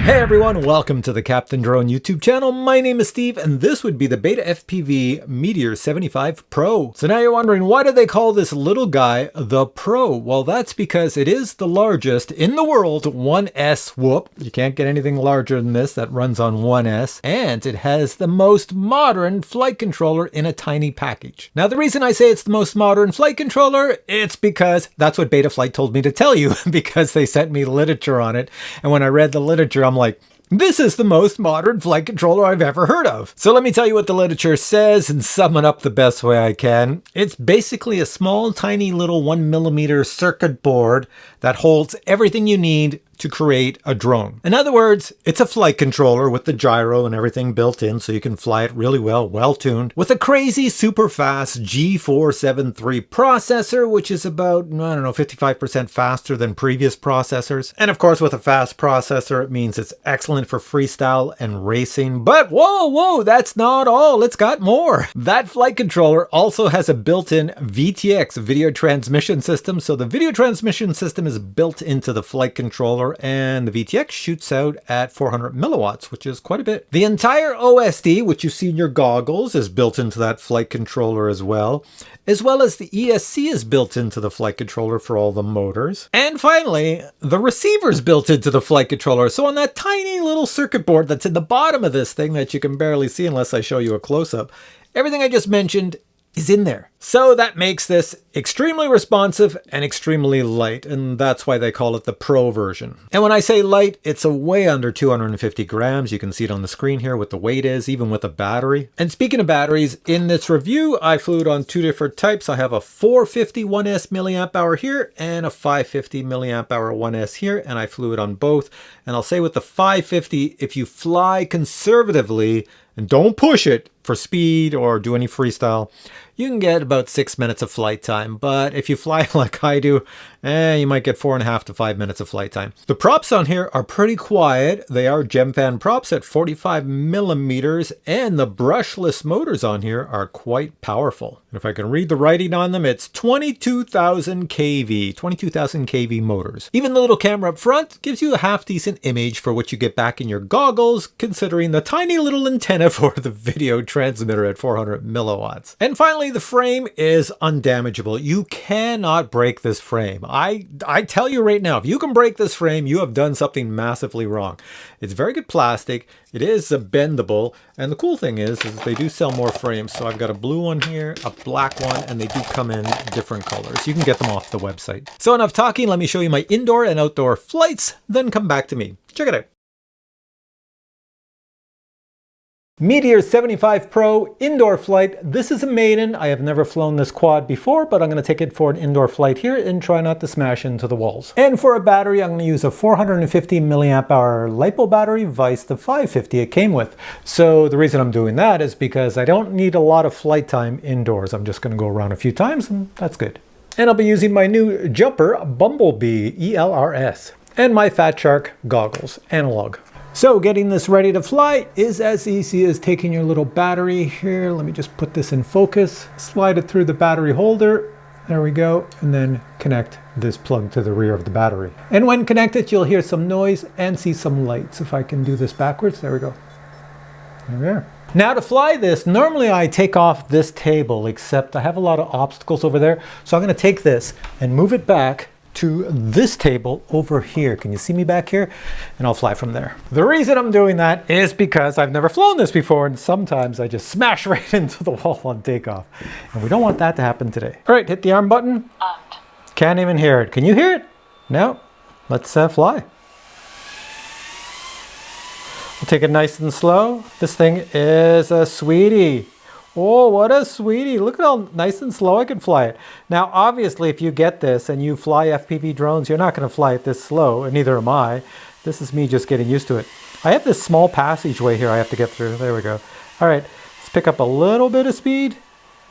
Hey everyone, welcome to the Captain Drone YouTube channel. My name is Steve and this would be the BetaFPV Meteor 75 Pro. So now you're wondering, why do they call this little guy the Pro? Well, that's because it is the largest in the world 1S whoop. You can't get anything larger than this that runs on 1S. And it has the most modern flight controller in a tiny package. Now the reason I say it's the most modern flight controller, it's because that's what Betaflight told me to tell you because they sent me literature on it. And when I read the literature, I'm like, this is the most modern flight controller I've ever heard of. So let me tell you what the literature says and sum it up the best way I can. It's basically a small, tiny little 1mm circuit board that holds everything you need to create a drone. In other words, it's a flight controller with the gyro and everything built in so you can fly it really well tuned, with a crazy super fast G473 processor, which is about, I don't know, 55% faster than previous processors. And of course, with a fast processor, it means it's excellent for freestyle and racing. But whoa, that's not all. It's got more. That flight controller also has a built-in VTX, video transmission system. So the video transmission system is built into the flight controller, and the VTX shoots out at 400 milliwatts, which is quite a bit. The entire OSD, which you see in your goggles, is built into that flight controller as well as the ESC is built into the flight controller for all the motors. And finally, the receiver is built into the flight controller. So on that tiny little circuit board that's in the bottom of this thing that you can barely see unless I show you a close-up, everything I just mentioned is in there. So that makes this extremely responsive and extremely light, and that's why they call it the Pro version. And when I say light, it's a way under 250 grams. You can see it on the screen here what the weight is, even with a battery. And speaking of batteries, in this review, I flew it on two different types. I have a 450 1S milliamp hour here and a 550 milliamp hour 1S here, and I flew it on both. And I'll say with the 550, if you fly conservatively and don't push it for speed or do any freestyle, you can get about 6 minutes of flight time. But if you fly like I do, you might get 4.5 to 5 minutes of flight time. The props on here are pretty quiet. They are Gemfan props at 45 millimeters, and the brushless motors on here are quite powerful. And if I can read the writing on them, it's 22,000 kV motors. Even the little camera up front gives you a half decent image for what you get back in your goggles, considering the tiny little antenna for the video transmitter at 400 milliwatts. And finally, the frame is undamageable. You cannot break this frame. I tell you right now, if you can break this frame, you have done something massively wrong. It's very good plastic. It is bendable. And the cool thing is they do sell more frames. So I've got a blue one here, a black one, and they do come in different colors. You can get them off the website. So enough talking. Let me show you my indoor and outdoor flights, then come back to me. Check it out. Meteor 75 Pro indoor flight. This is a maiden. I have never flown this quad before, but I'm going to take it for an indoor flight here and try not to smash into the walls. And for a battery, I'm going to use a 450 milliamp hour LiPo battery, vice the 550 it came with. So the reason I'm doing that is because I don't need a lot of flight time indoors. I'm just going to go around a few times and that's good. And I'll be using my new jumper Bumblebee ELRS and my Fat Shark goggles, analog. So getting this ready to fly is as easy as taking your little battery here. Let me just put this in focus, slide it through the battery holder. There we go. And then connect this plug to the rear of the battery. And when connected, you'll hear some noise and see some lights. If I can do this backwards, there we go. There we are. Now to fly this, normally I take off this table, except I have a lot of obstacles over there. So I'm going to take this and move it back to this table over here. Can you see me back here? And I'll fly from there. The reason I'm doing that is because I've never flown this before, and sometimes I just smash right into the wall on takeoff. And we don't want that to happen today. All right, hit the arm button. Can't even hear it. Can you hear it? No. Let's fly. We'll take it nice and slow. This thing is a sweetie. Oh, what a sweetie. Look at how nice and slow I can fly it. Now, obviously, if you get this and you fly FPV drones, you're not going to fly it this slow, and neither am I. This is me just getting used to it. I have this small passageway here I have to get through. There we go. All right, let's pick up a little bit of speed.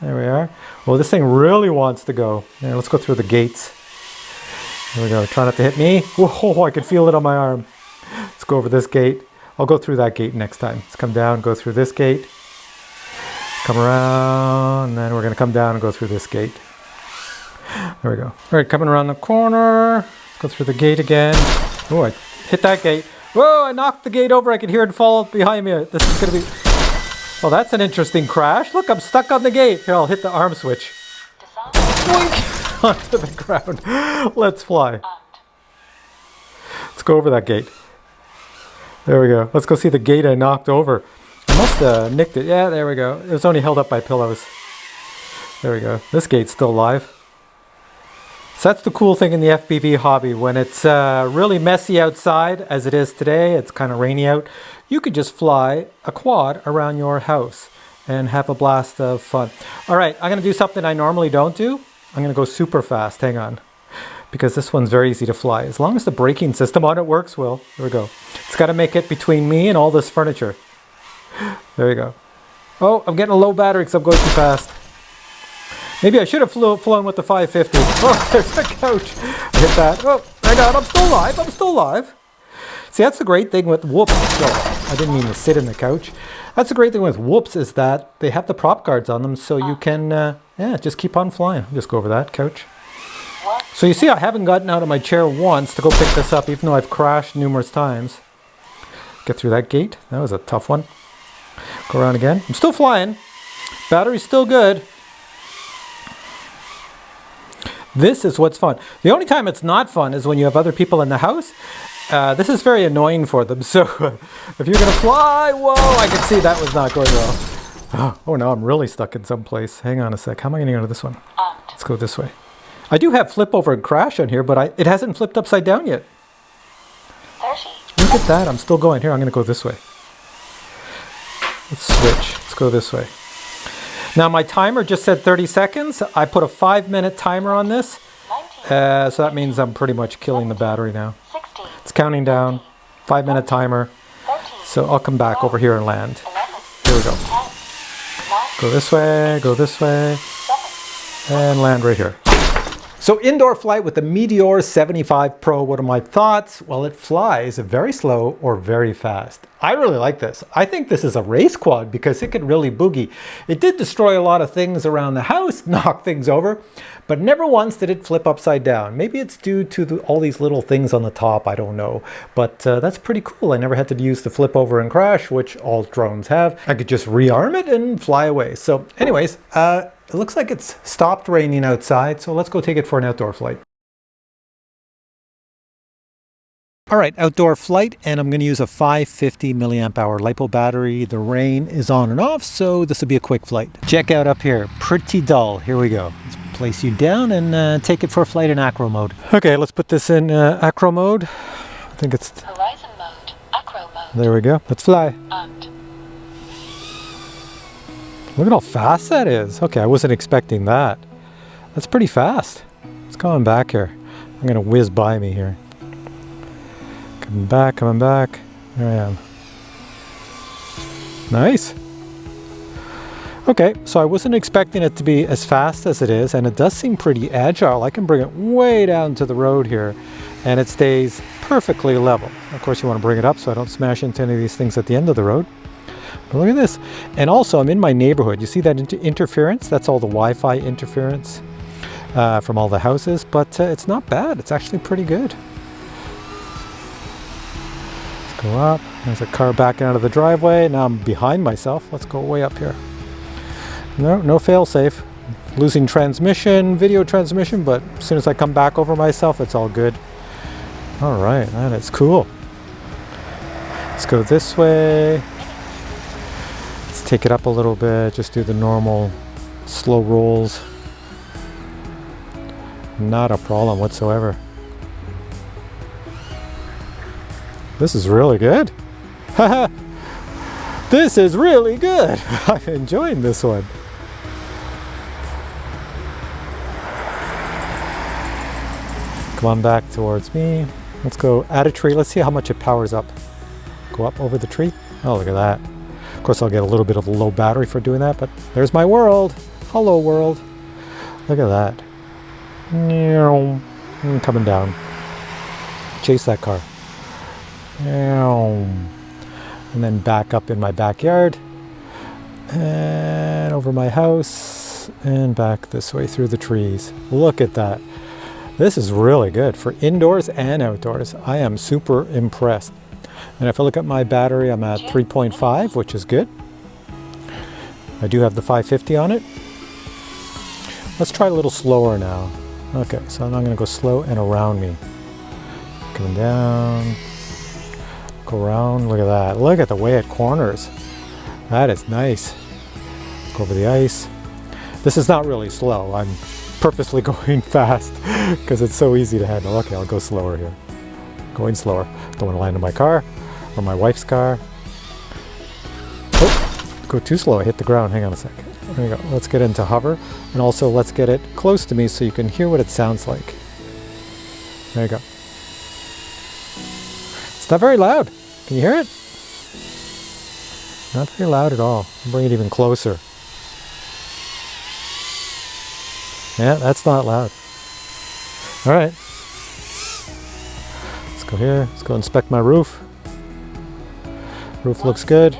There we are. Oh, this thing really wants to go. Yeah, let's go through the gates. There we go. Try not to hit me. Whoa, I can feel it on my arm. Let's go over this gate. I'll go through that gate next time. Let's come down, go through this gate. Come around, and then we're going to come down and go through this gate. There we go. All right, coming around the corner. Let's go through the gate again. Oh, I hit that gate. Whoa, I knocked the gate over. I could hear it fall behind me. This is going to be... Oh, that's an interesting crash. Look, I'm stuck on the gate. Here, I'll hit the arm switch. Boink! Onto the ground. Let's fly. Let's go over that gate. There we go. Let's go see the gate I knocked over. I must have nicked it. Yeah, there we go. It was only held up by pillows. There we go. This gate's still alive. So that's the cool thing in the FPV hobby. When it's really messy outside, as it is today, it's kind of rainy out, you could just fly a quad around your house and have a blast of fun. All right, I'm going to do something I normally don't do. I'm going to go super fast. Hang on. Because this one's very easy to fly. As long as the braking system on it works well. There we go. It's got to make it between me and all this furniture. There you go. Oh, I'm getting a low battery because I'm going too fast. Maybe I should have flown with the 550. Oh, there's the couch. I hit that. Oh, hang on. I'm still alive. I'm still alive. See, that's the great thing with whoops. Oh, I didn't mean to sit in the couch. That's the great thing with whoops is that they have the prop guards on them, so you can, yeah, just keep on flying. I'll just go over that couch. So you see, I haven't gotten out of my chair once to go pick this up, even though I've crashed numerous times. Get through that gate. That was a tough one. Go around again. I'm still flying. Battery's still good. This is what's fun. The only time it's not fun is when you have other people in the house. This is very annoying for them. So if you're going to fly, whoa, I can see that was not going well. Oh, now I'm really stuck in some place. Hang on a sec. How am I going to go to this one? Let's go this way. I do have flip over and crash on here, but it hasn't flipped upside down yet. Look at that. I'm still going. Here, I'm going to go this way. Let's switch. Let's go this way. Now my timer just said 30 seconds. I put a 5-minute timer on this. So that means I'm pretty much killing the battery now. It's counting down. 5-minute timer. So I'll come back over here and land. Here we go. Go this way, and land right here. So indoor flight with the Meteor 75 Pro, what are my thoughts? Well, it flies very slow or very fast. I really like this. I think this is a race quad because it could really boogie. It did destroy a lot of things around the house, knock things over, but never once did it flip upside down. Maybe it's due to all these little things on the top, I don't know. But that's pretty cool. I never had to use the flip over and crash, which all drones have. I could just rearm it and fly away. So anyways, it looks like it's stopped raining outside, so let's go take it for an outdoor flight. All right, outdoor flight, and I'm going to use a 550 milliamp hour LiPo battery. The rain is on and off, so this will be a quick flight. Check out up here, pretty dull. Here we go. Let's place you down and take it for a flight in acro mode. Okay, let's put this in acro mode. I think it's horizon mode, acro mode. There we go. Let's fly. Look at how fast that is. Okay, I wasn't expecting that. That's pretty fast. It's coming back here. I'm going to whiz by me here. Coming back. There I am. Nice. Okay, so I wasn't expecting it to be as fast as it is, and it does seem pretty agile. I can bring it way down to the road here, and it stays perfectly level. Of course, you want to bring it up so I don't smash into any of these things at the end of the road. But look at this. And also, I'm in my neighborhood. You see that interference? That's all the Wi-Fi interference from all the houses, but it's not bad. It's actually pretty good. Let's go up. There's a car backing out of the driveway. Now I'm behind myself. Let's go way up here. No fail-safe. Losing transmission, video transmission, but as soon as I come back over myself, it's all good. All right, that is cool. Let's go this way. Take it up a little bit, just do the normal slow rolls. Not a problem whatsoever. This is really good. Haha, this is really good. I'm enjoying this one. Come on back towards me. Let's go add a tree. Let's see how much it powers up. Go up over the tree. Oh, look at that. Of course, I'll get a little bit of a low battery for doing that, but there's my world. Hello, world. Look at that. I'm coming down. Chase that car. And then back up in my backyard. And over my house. And back this way through the trees. Look at that. This is really good for indoors and outdoors. I am super impressed. And if I look at my battery, I'm at 3.5, which is good. I do have the 550 on it. Let's try a little slower now. Okay, so now I'm going to go slow and around me. Coming down, go around, look at that. Look at the way it corners. That is nice. Go over the ice. This is not really slow. I'm purposely going fast because it's so easy to handle. Okay, I'll go slower here. Going slower. Don't want to land in my car or my wife's car. Oh, go too slow. I hit the ground. Hang on a sec. There you go. Let's get into hover, and also let's get it close to me so you can hear what it sounds like. There you go. It's not very loud. Can you hear it? Not very loud at all. I'll bring it even closer. Yeah, that's not loud. All right. Let's go here. Let's go inspect my roof. Roof looks good.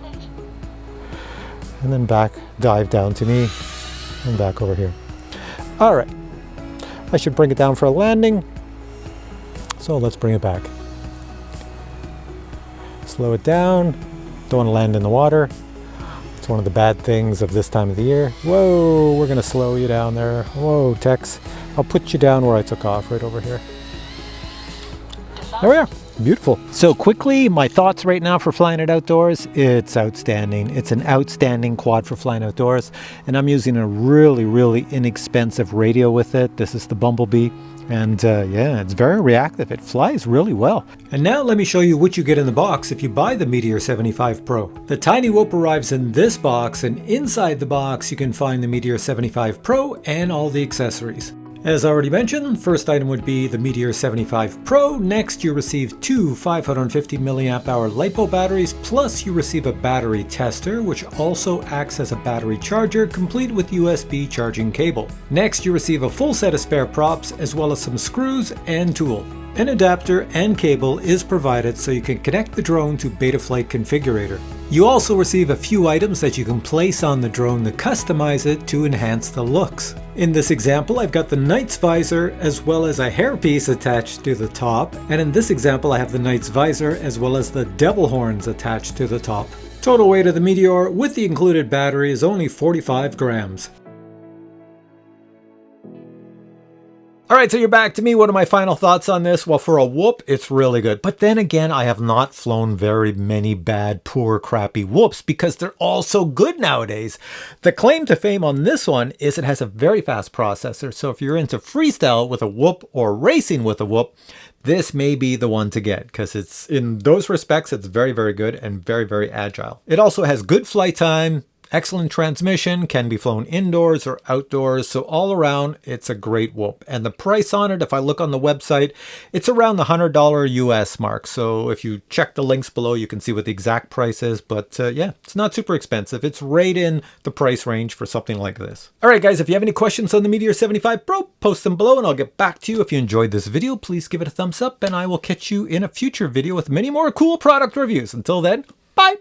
And then back, dive down to me, and back over here. All right. I should bring it down for a landing. So let's bring it back. Slow it down. Don't want to land in the water. It's one of the bad things of this time of the year. Whoa, we're going to slow you down there. Whoa, Tex. I'll put you down where I took off, right over here. There we are. Beautiful. So quickly, my thoughts right now for flying it outdoors. It's outstanding. It's an outstanding quad for flying outdoors. And I'm using a really, really inexpensive radio with it. This is the Bumblebee. And yeah, it's very reactive. It flies really well. And now let me show you what you get in the box if you buy the Meteor 75 Pro. The tiny whoop arrives in this box, and inside the box you can find the Meteor 75 Pro and all the accessories. As already mentioned, first item would be the Meteor 75 Pro. Next, you receive two 550 mAh LiPo batteries, plus you receive a battery tester, which also acts as a battery charger, complete with USB charging cable. Next, you receive a full set of spare props, as well as some screws and tool. An adapter and cable is provided so you can connect the drone to Betaflight Configurator. You also receive a few items that you can place on the drone to customize it to enhance the looks. In this example, I've got the Knight's visor as well as a hairpiece attached to the top, and in this example I have the Knight's visor as well as the devil horns attached to the top. Total weight of the Meteor with the included battery is only 45 grams. Alright, so you're back to me. What are my final thoughts on this? Well, for a whoop, it's really good. But then again, I have not flown very many bad, poor, crappy whoops because they're all so good nowadays. The claim to fame on this one is it has a very fast processor. So if you're into freestyle with a whoop or racing with a whoop, this may be the one to get because it's in those respects, it's very, very good and very, very agile. It also has good flight time. Excellent transmission, can be flown indoors or outdoors, so all around it's a great whoop. And the price on it, if I look on the website, it's around the $100 US mark. So if you check the links below, you can see what the exact price is. But yeah, it's not super expensive. It's right in the price range for something like this. All right, guys, if you have any questions on the Meteor 75 Pro, post them below and I'll get back to you. If you enjoyed this video, please give it a thumbs up and I will catch you in a future video with many more cool product reviews. Until then, bye!